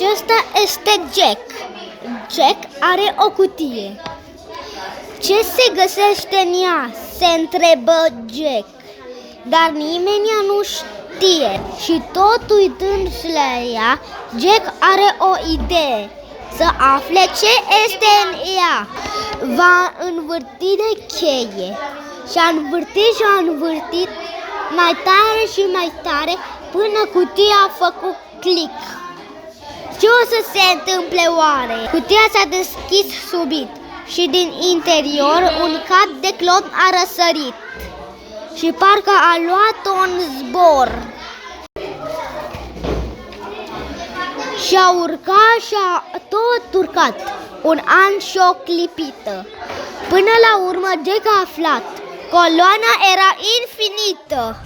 Acesta este Jack. Jack are o cutie. Ce se găsește în ea? Se întrebă Jack. Dar nimeni nu știe. Și tot uitându-se la ea, Jack are o idee. Să afle ce este în ea. Va învârti de cheie. Și-a învârtit și a învârtit mai tare și mai tare până cutia a făcut click. Ce o să se întâmple oare? Cutia s-a deschis subit și din interior un cap de clon a răsărit și parcă a luat-o în zbor. Și-a urcat și-a tot urcat, un an și o clipită. Până la urmă Jack a aflat, coloana era infinită.